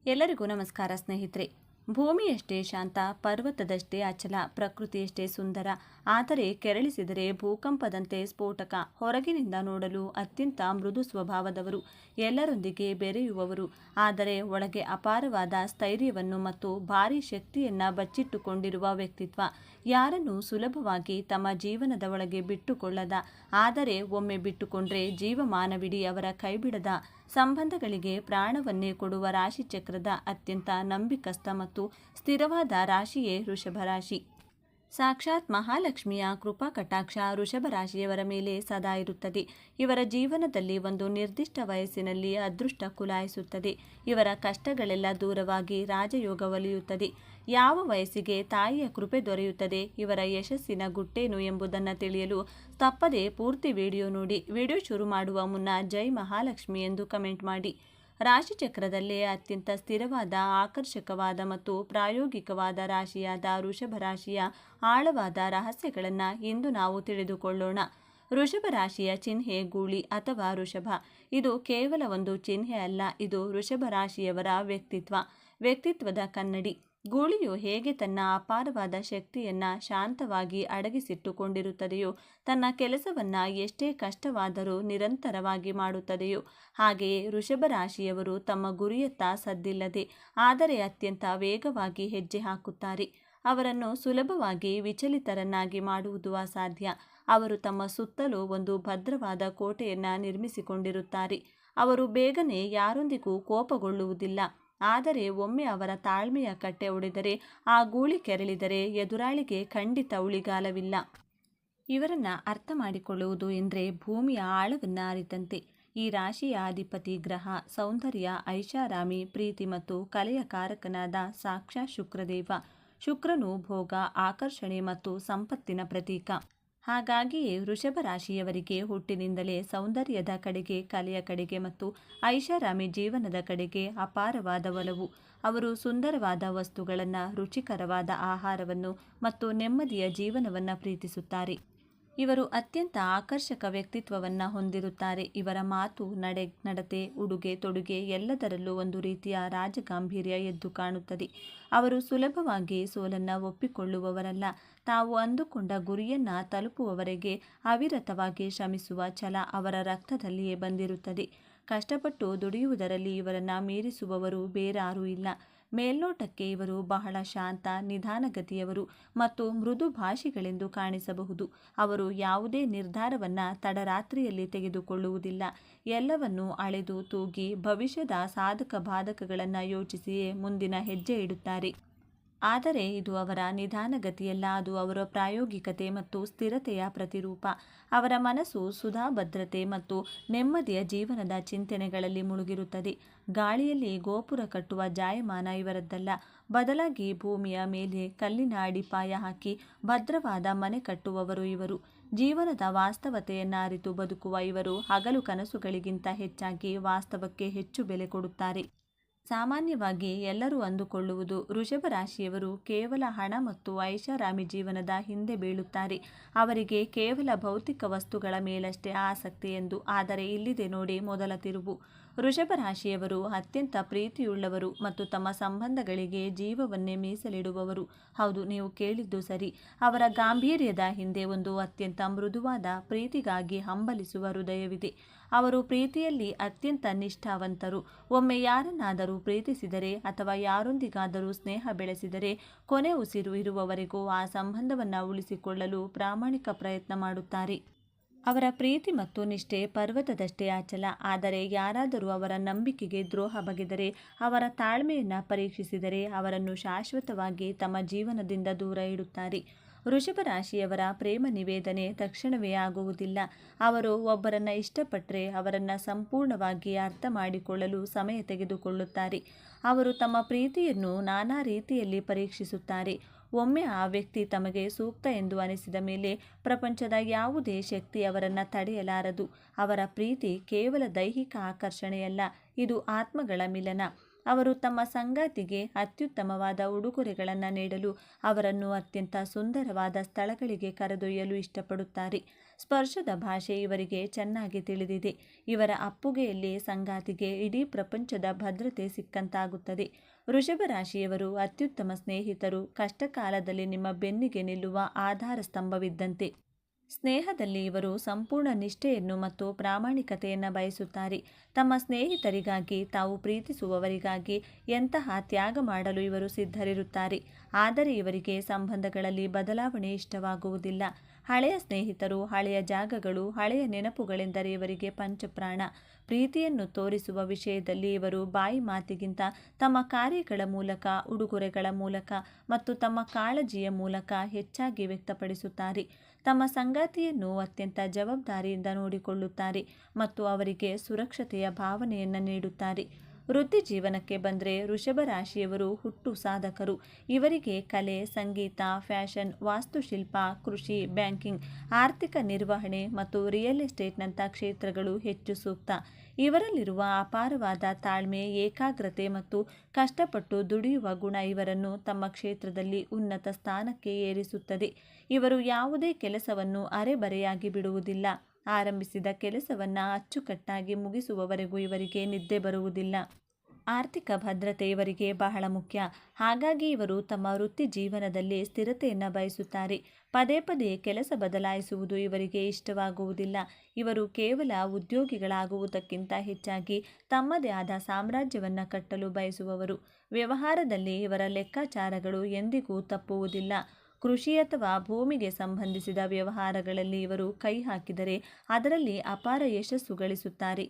ಎಲ್ಲರಿಗೂ ನಮಸ್ಕಾರ ಸ್ನೇಹಿತರೆ. ಭೂಮಿಯಷ್ಟೇ ಶಾಂತ, ಪರ್ವತದಷ್ಟೇ ಅಚಲ, ಪ್ರಕೃತಿಯಷ್ಟೇ ಸುಂದರ. ಆದರೆ ಕೆರಳಿಸಿದರೆ ಭೂಕಂಪದಂತೆ ಸ್ಫೋಟಕ. ಹೊರಗಿನಿಂದ ನೋಡಲು ಅತ್ಯಂತ ಮೃದು ಸ್ವಭಾವದವರು, ಎಲ್ಲರೊಂದಿಗೆ ಬೆರೆಯುವವರು. ಆದರೆ ಒಳಗೆ ಅಪಾರವಾದ ಸ್ಥೈರ್ಯವನ್ನು ಮತ್ತು ಭಾರೀ ಶಕ್ತಿಯನ್ನ ಬಚ್ಚಿಟ್ಟುಕೊಂಡಿರುವ ವ್ಯಕ್ತಿತ್ವ. ಯಾರನ್ನು ಸುಲಭವಾಗಿ ತಮ್ಮ ಜೀವನದ ಒಳಗೆ ಬಿಟ್ಟುಕೊಳ್ಳದ, ಆದರೆ ಒಮ್ಮೆ ಬಿಟ್ಟುಕೊಂಡ್ರೆ ಜೀವಮಾನವಿಡೀ ಅವರ ಕೈಬಿಡದ, ಸಂಬಂಧಗಳಿಗೆ ಪ್ರಾಣವನ್ನೇ ಕೊಡುವ ರಾಶಿಚಕ್ರದ ಅತ್ಯಂತ ನಂಬಿಕಸ್ಥ ಮತ್ತು ಸ್ಥಿರವಾದ ರಾಶಿಯೇ ವೃಷಭ ರಾಶಿ. ಸಾಕ್ಷಾತ್ ಮಹಾಲಕ್ಷ್ಮಿಯ ಕೃಪಾ ಕಟಾಕ್ಷ ವೃಷಭ ರಾಶಿಯವರ ಮೇಲೆ ಸದಾ ಇರುತ್ತದೆ. ಇವರ ಜೀವನದಲ್ಲಿ ಒಂದು ನಿರ್ದಿಷ್ಟ ವಯಸ್ಸಿನಲ್ಲಿ ಅದೃಷ್ಟ ಕುಲಾಯಿಸುತ್ತದೆ. ಇವರ ಕಷ್ಟಗಳೆಲ್ಲ ದೂರವಾಗಿ ರಾಜಯೋಗ ಒಲಿಯುತ್ತದೆ. ಯಾವ ವಯಸ್ಸಿಗೆ ತಾಯಿಯ ಕೃಪೆ ದೊರೆಯುತ್ತದೆ, ಇವರ ಯಶಸ್ಸಿನ ಗುಟ್ಟೇನು ಎಂಬುದನ್ನು ತಿಳಿಯಲು ತಪ್ಪದೇ ಪೂರ್ತಿ ವಿಡಿಯೋ ನೋಡಿ. ವಿಡಿಯೋ ಶುರು ಮಾಡುವ ಮುನ್ನ ಜೈ ಮಹಾಲಕ್ಷ್ಮಿ ಎಂದು ಕಮೆಂಟ್ ಮಾಡಿ. ರಾಶಿಚಕ್ರದಲ್ಲೇ ಅತ್ಯಂತ ಸ್ಥಿರವಾದ, ಆಕರ್ಷಕವಾದ ಮತ್ತು ಪ್ರಾಯೋಗಿಕವಾದ ರಾಶಿಯಾದ ವೃಷಭ ರಾಶಿಯ ಆಳವಾದ ರಹಸ್ಯಗಳನ್ನು ಇಂದು ನಾವು ತಿಳಿದುಕೊಳ್ಳೋಣ. ವೃಷಭ ರಾಶಿಯ ಚಿಹ್ನೆ ಗೂಳಿ ಅಥವಾ ವೃಷಭ. ಇದು ಕೇವಲ ಒಂದು ಚಿಹ್ನೆ ಅಲ್ಲ, ಇದು ವೃಷಭ ರಾಶಿಯವರ ವ್ಯಕ್ತಿತ್ವದ ಕನ್ನಡಿ. ಗೂಳಿಯು ಹೇಗೆ ತನ್ನ ಅಪಾರವಾದ ಶಕ್ತಿಯನ್ನ ಶಾಂತವಾಗಿ ಅಡಗಿಸಿಟ್ಟುಕೊಂಡಿರುತ್ತದೆಯೋ, ತನ್ನ ಕೆಲಸವನ್ನ ಎಷ್ಟೇ ಕಷ್ಟವಾದರೂ ನಿರಂತರವಾಗಿ ಮಾಡುತ್ತದೆಯೋ, ಹಾಗೆಯೇ ವೃಷಭ ರಾಶಿಯವರು ತಮ್ಮ ಗುರಿಯತ್ತ ಸದ್ದಿಲ್ಲದೆ ಆದರೆ ಅತ್ಯಂತ ವೇಗವಾಗಿ ಹೆಜ್ಜೆ ಹಾಕುತ್ತಾರೆ. ಅವರನ್ನು ಸುಲಭವಾಗಿ ವಿಚಲಿತರನ್ನಾಗಿ ಮಾಡುವುದು ಅಸಾಧ್ಯ. ಅವರು ತಮ್ಮ ಸುತ್ತಲೂ ಒಂದು ಭದ್ರವಾದ ಕೋಟೆಯನ್ನ ನಿರ್ಮಿಸಿಕೊಂಡಿರುತ್ತಾರೆ. ಅವರು ಬೇಗನೆ ಯಾರೊಂದಿಗೂ ಕೋಪಗೊಳ್ಳುವುದಿಲ್ಲ. ಆದರೆ ಒಮ್ಮೆ ಅವರ ತಾಳ್ಮೆಯ ಕಟ್ಟೆ ಒಡೆದರೆ, ಆ ಗೂಳಿ ಕೆರಳಿದರೆ ಎದುರಾಳಿಗೆ ಖಂಡಿತ ಉಳಿಗಾಲವಿಲ್ಲ. ಇವರನ್ನ ಅರ್ಥ ಮಾಡಿಕೊಳ್ಳುವುದು ಎಂದರೆ ಭೂಮಿಯ ಆಳವನ್ನ ಅರಿತಂತೆ. ಈ ರಾಶಿಯ ಅಧಿಪತಿ ಗ್ರಹ ಸೌಂದರ್ಯ, ಐಷಾರಾಮಿ, ಪ್ರೀತಿ ಮತ್ತು ಕಲೆಯ ಕಾರಕನಾದ ಸಾಕ್ಷಾತ್ ಶುಕ್ರದೇವ. ಶುಕ್ರನು ಭೋಗ, ಆಕರ್ಷಣೆ ಮತ್ತು ಸಂಪತ್ತಿನ ಪ್ರತೀಕ. ಹಾಗಾಗಿಯೇ ವೃಷಭ ರಾಶಿಯವರಿಗೆ ಹುಟ್ಟಿನಿಂದಲೇ ಸೌಂದರ್ಯದ ಕಡೆಗೆ, ಕಲೆಯ ಕಡೆಗೆ ಮತ್ತು ಐಷಾರಾಮಿ ಜೀವನದ ಕಡೆಗೆ ಅಪಾರವಾದ ಒಲವು. ಅವರು ಸುಂದರವಾದ ವಸ್ತುಗಳನ್ನು, ರುಚಿಕರವಾದ ಆಹಾರವನ್ನು ಮತ್ತು ನೆಮ್ಮದಿಯ ಜೀವನವನ್ನು ಪ್ರೀತಿಸುತ್ತಾರೆ. ಇವರು ಅತ್ಯಂತ ಆಕರ್ಷಕ ವ್ಯಕ್ತಿತ್ವವನ್ನು ಹೊಂದಿರುತ್ತಾರೆ. ಇವರ ಮಾತು, ನಡತೆ, ಉಡುಗೆ ತೊಡುಗೆ ಎಲ್ಲದರಲ್ಲೂ ಒಂದು ರೀತಿಯ ರಾಜಗಾಂಭೀರ್ಯ ಎದ್ದು ಕಾಣುತ್ತದೆ. ಅವರು ಸುಲಭವಾಗಿ ಸೋಲನ್ನು ಒಪ್ಪಿಕೊಳ್ಳುವವರಲ್ಲ. ತಾವು ಅಂದುಕೊಂಡ ಗುರಿಯನ್ನ ತಲುಪುವವರೆಗೆ ಅವಿರತವಾಗಿ ಶ್ರಮಿಸುವ ಛಲ ಅವರ ರಕ್ತದಲ್ಲಿಯೇ ಬಂದಿರುತ್ತದೆ. ಕಷ್ಟಪಟ್ಟು ದುಡಿಯುವುದರಲ್ಲಿ ಇವರನ್ನ ಮೀರಿಸುವವರು ಬೇರಾರೂ ಇಲ್ಲ. ಮೇಲ್ನೋಟಕ್ಕೆ ಇವರು ಬಹಳ ಶಾಂತ, ನಿಧಾನಗತಿಯವರು ಮತ್ತು ಮೃದು ಭಾಷಿಗಳೆಂದು ಕಾಣಿಸಬಹುದು. ಅವರು ಯಾವುದೇ ನಿರ್ಧಾರವನ್ನ ತಡರಾತ್ರಿಯಲ್ಲಿ ತೆಗೆದುಕೊಳ್ಳುವುದಿಲ್ಲ. ಎಲ್ಲವನ್ನೂ ಅಳೆದು ತೂಗಿ ಭವಿಷ್ಯದ ಸಾಧಕ ಬಾಧಕಗಳನ್ನು ಯೋಚಿಸಿಯೇ ಮುಂದಿನ ಹೆಜ್ಜೆ ಇಡುತ್ತಾರೆ. ಆದರೆ ಇದು ಅವರ ನಿಧಾನಗತಿಯಲ್ಲ, ಅದು ಅವರ ಪ್ರಾಯೋಗಿಕತೆ ಮತ್ತು ಸ್ಥಿರತೆಯ ಪ್ರತಿರೂಪ. ಅವರ ಮನಸ್ಸು ಸುಧಾಭದ್ರತೆ ಮತ್ತು ನೆಮ್ಮದಿಯ ಜೀವನದ ಚಿಂತನೆಗಳಲ್ಲಿ ಮುಳುಗಿರುತ್ತದೆ. ಗಾಳಿಯಲ್ಲಿ ಗೋಪುರ ಕಟ್ಟುವ ಜಾಯಮಾನ ಇವರದ್ದಲ್ಲ. ಬದಲಾಗಿ ಭೂಮಿಯ ಮೇಲೆ ಕಲ್ಲಿನ ಅಡಿಪಾಯ ಹಾಕಿ ಭದ್ರವಾದ ಮನೆ ಕಟ್ಟುವವರು ಇವರು. ಜೀವನದ ವಾಸ್ತವತೆಯನ್ನು ಅರಿತು ಬದುಕುವ ಇವರು ಹಗಲು ಕನಸುಗಳಿಗಿಂತ ಹೆಚ್ಚಾಗಿ ವಾಸ್ತವಕ್ಕೆ ಹೆಚ್ಚು ಬೆಲೆ ಕೊಡುತ್ತಾರೆ. ಸಾಮಾನ್ಯವಾಗಿ ಎಲ್ಲರೂ ಅಂದುಕೊಳ್ಳುವುದು ವೃಷಭ ರಾಶಿಯವರು ಕೇವಲ ಹಣ ಮತ್ತು ಐಷಾರಾಮಿ ಜೀವನದ ಹಿಂದೆ ಬೀಳುತ್ತಾರೆ. ಅವರಿಗೆ ಕೇವಲ ಭೌತಿಕ ವಸ್ತುಗಳ ಮೇಲಷ್ಟೇ ಆಸಕ್ತಿ ಎಂದು. ಆದರೆ ಇಲ್ಲಿದೆ ನೋಡಿ ಮೊದಲ ತಿರುವು. ವೃಷಭ ರಾಶಿಯವರು ಅತ್ಯಂತ ಪ್ರೀತಿಯುಳ್ಳವರು ಮತ್ತು ತಮ್ಮ ಸಂಬಂಧಗಳಿಗೆ ಜೀವವನ್ನೇ ಮೀಸಲಿಡುವವರು. ಹೌದು, ನೀವು ಕೇಳಿದ್ದು ಸರಿ. ಅವರ ಗಾಂಭೀರ್ಯದ ಹಿಂದೆ ಒಂದು ಅತ್ಯಂತ ಮೃದುವಾದ, ಪ್ರೀತಿಗಾಗಿ ಹಂಬಲಿಸುವ ಹೃದಯವಿದೆ. ಅವರು ಪ್ರೀತಿಯಲ್ಲಿ ಅತ್ಯಂತ ನಿಷ್ಠಾವಂತರು. ಒಮ್ಮೆ ಯಾರನ್ನಾದರೂ ಪ್ರೀತಿಸಿದರೆ ಅಥವಾ ಯಾರೊಂದಿಗಾದರೂ ಸ್ನೇಹ ಬೆಳೆಸಿದರೆ ಕೊನೆ ಉಸಿರು ಇರುವವರೆಗೂ ಆ ಸಂಬಂಧವನ್ನು ಉಳಿಸಿಕೊಳ್ಳಲು ಪ್ರಾಮಾಣಿಕ ಪ್ರಯತ್ನ ಮಾಡುತ್ತಾರೆ. ಅವರ ಪ್ರೀತಿ ಮತ್ತು ನಿಷ್ಠೆ ಪರ್ವತದಷ್ಟೇ ಅಚಲ. ಆದರೆ ಯಾರಾದರೂ ಅವರ ನಂಬಿಕೆಗೆ ದ್ರೋಹ ಬಗೆದರೆ, ಅವರ ತಾಳ್ಮೆಯನ್ನು ಪರೀಕ್ಷಿಸಿದರೆ ಅವರನ್ನು ಶಾಶ್ವತವಾಗಿ ತಮ್ಮ ಜೀವನದಿಂದ ದೂರ ಇಡುತ್ತಾರೆ. ವೃಷಭ ರಾಶಿಯವರ ಪ್ರೇಮ ನಿವೇದನೆ ತಕ್ಷಣವೇ ಆಗುವುದಿಲ್ಲ. ಅವರು ಒಬ್ಬರನ್ನ ಇಷ್ಟಪಟ್ಟರೆ ಅವರನ್ನು ಸಂಪೂರ್ಣವಾಗಿ ಅರ್ಥ ಮಾಡಿಕೊಳ್ಳಲು ಸಮಯ ತೆಗೆದುಕೊಳ್ಳುತ್ತಾರೆ. ಅವರು ತಮ್ಮ ಪ್ರೀತಿಯನ್ನು ನಾನಾ ರೀತಿಯಲ್ಲಿ ಪರೀಕ್ಷಿಸುತ್ತಾರೆ. ಒಮ್ಮೆ ಆ ವ್ಯಕ್ತಿ ತಮಗೆ ಸೂಕ್ತ ಎಂದು ಅನಿಸಿದ ಮೇಲೆ ಪ್ರಪಂಚದ ಯಾವುದೇ ಶಕ್ತಿ ಅವರನ್ನು ತಡೆಯಲಾರದು. ಅವರ ಪ್ರೀತಿ ಕೇವಲ ದೈಹಿಕ ಆಕರ್ಷಣೆಯಲ್ಲ, ಇದು ಆತ್ಮಗಳ ಮಿಲನ. ಅವರು ತಮ್ಮ ಸಂಗಾತಿಗೆ ಅತ್ಯುತ್ತಮವಾದ ಉಡುಗೊರೆಗಳನ್ನು ನೀಡಲು ಅವರನ್ನು ಅತ್ಯಂತ ಸುಂದರವಾದ ಸ್ಥಳಗಳಿಗೆ ಕರೆದೊಯ್ಯಲು ಇಷ್ಟಪಡುತ್ತಾರೆ. ಸ್ಪರ್ಶದ ಭಾಷೆ ಇವರಿಗೆ ಚೆನ್ನಾಗಿ ತಿಳಿದಿದೆ. ಇವರ ಅಪ್ಪುಗೆಯಲ್ಲಿ ಸಂಗಾತಿಗೆ ಇಡೀ ಪ್ರಪಂಚದ ಭದ್ರತೆ ಸಿಕ್ಕಂತಾಗುತ್ತದೆ. ವೃಷಭ ರಾಶಿಯವರು ಅತ್ಯುತ್ತಮ ಸ್ನೇಹಿತರು. ಕಷ್ಟಕಾಲದಲ್ಲಿ ನಿಮ್ಮ ಬೆನ್ನಿಗೆ ನಿಲ್ಲುವ ಆಧಾರ ಸ್ತಂಭವಿದ್ದಂತೆ. ಸ್ನೇಹದಲ್ಲಿ ಇವರು ಸಂಪೂರ್ಣ ನಿಷ್ಠೆಯನ್ನು ಮತ್ತು ಪ್ರಾಮಾಣಿಕತೆಯನ್ನು ಬಯಸುತ್ತಾರೆ. ತಮ್ಮ ಸ್ನೇಹಿತರಿಗಾಗಿ, ತಾವು ಪ್ರೀತಿಸುವವರಿಗಾಗಿ ಎಂತಹ ತ್ಯಾಗ ಮಾಡಲು ಇವರು ಸಿದ್ಧರಿರುತ್ತಾರೆ. ಆದರೆ ಇವರಿಗೆ ಸಂಬಂಧಗಳಲ್ಲಿ ಬದಲಾವಣೆ ಇಷ್ಟವಾಗುವುದಿಲ್ಲ. ಹಳೆಯ ಸ್ನೇಹಿತರು, ಹಳೆಯ ಜಾಗಗಳು, ಹಳೆಯ ನೆನಪುಗಳೆಂದರೆ ಇವರಿಗೆ ಪಂಚಪ್ರಾಣ. ಪ್ರೀತಿಯನ್ನು ತೋರಿಸುವ ವಿಷಯದಲ್ಲಿ ಇವರು ಬಾಯಿ ಮಾತಿಗಿಂತ ತಮ್ಮ ಕಾರ್ಯಗಳ ಮೂಲಕ, ಉಡುಗೊರೆಗಳ ಮೂಲಕ ಮತ್ತು ತಮ್ಮ ಕಾಳಜಿಯ ಮೂಲಕ ಹೆಚ್ಚಾಗಿ ವ್ಯಕ್ತಪಡಿಸುತ್ತಾರೆ. ತಮ್ಮ ಸಂಗಾತಿಯನ್ನು ಅತ್ಯಂತ ಜವಾಬ್ದಾರಿಯಿಂದ ನೋಡಿಕೊಳ್ಳುತ್ತಾರೆ ಮತ್ತು ಅವರಿಗೆ ಸುರಕ್ಷತೆಯ ಭಾವನೆಯನ್ನು ನೀಡುತ್ತಾರೆ. ವೃತ್ತಿ ಜೀವನಕ್ಕೆ ಬಂದರೆ ವೃಷಭ ರಾಶಿಯವರು ಹುಟ್ಟು ಸಾಧಕರು. ಇವರಿಗೆ ಕಲೆ, ಸಂಗೀತ, ಫ್ಯಾಷನ್, ವಾಸ್ತುಶಿಲ್ಪ, ಕೃಷಿ, ಬ್ಯಾಂಕಿಂಗ್, ಆರ್ಥಿಕ ನಿರ್ವಹಣೆ ಮತ್ತು ರಿಯಲ್ ಎಸ್ಟೇಟ್ನಂಥ ಕ್ಷೇತ್ರಗಳು ಹೆಚ್ಚು ಸೂಕ್ತ. ಇವರಲ್ಲಿರುವ ಅಪಾರವಾದ ತಾಳ್ಮೆ, ಏಕಾಗ್ರತೆ ಮತ್ತು ಕಷ್ಟಪಟ್ಟು ದುಡಿಯುವ ಗುಣ ಇವರನ್ನು ತಮ್ಮ ಕ್ಷೇತ್ರದಲ್ಲಿ ಉನ್ನತ ಸ್ಥಾನಕ್ಕೆ ಏರಿಸುತ್ತದೆ. ಇವರು ಯಾವುದೇ ಕೆಲಸವನ್ನು ಅರೆಬರೆಯಾಗಿ ಬಿಡುವುದಿಲ್ಲ. ಆರಂಭಿಸಿದ ಕೆಲಸವನ್ನು ಅಚ್ಚುಕಟ್ಟಾಗಿ ಮುಗಿಸುವವರೆಗೂ ಇವರಿಗೆ ನಿದ್ದೆ ಬರುವುದಿಲ್ಲ. ಆರ್ಥಿಕ ಭದ್ರತೆ ಇವರಿಗೆ ಬಹಳ ಮುಖ್ಯ. ಹಾಗಾಗಿ ಇವರು ತಮ್ಮ ವೃತ್ತಿ ಜೀವನದಲ್ಲಿ ಸ್ಥಿರತೆಯನ್ನು ಬಯಸುತ್ತಾರೆ. ಪದೇ ಪದೇ ಕೆಲಸ ಬದಲಾಯಿಸುವುದು ಇವರಿಗೆ ಇಷ್ಟವಾಗುವುದಿಲ್ಲ. ಇವರು ಕೇವಲ ಉದ್ಯೋಗಿಗಳಾಗುವುದಕ್ಕಿಂತ ಹೆಚ್ಚಾಗಿ ತಮ್ಮದೇ ಆದ ಸಾಮ್ರಾಜ್ಯವನ್ನು ಕಟ್ಟಲು ಬಯಸುವವರು. ವ್ಯವಹಾರದಲ್ಲಿ ಇವರ ಲೆಕ್ಕಾಚಾರಗಳು ಎಂದಿಗೂ ತಪ್ಪುವುದಿಲ್ಲ. ಕೃಷಿ ಅಥವಾ ಭೂಮಿಗೆ ಸಂಬಂಧಿಸಿದ ವ್ಯವಹಾರಗಳಲ್ಲಿ ಇವರು ಕೈ ಹಾಕಿದರೆ ಅದರಲ್ಲಿ ಅಪಾರ ಯಶಸ್ಸು ಗಳಿಸುತ್ತಾರೆ.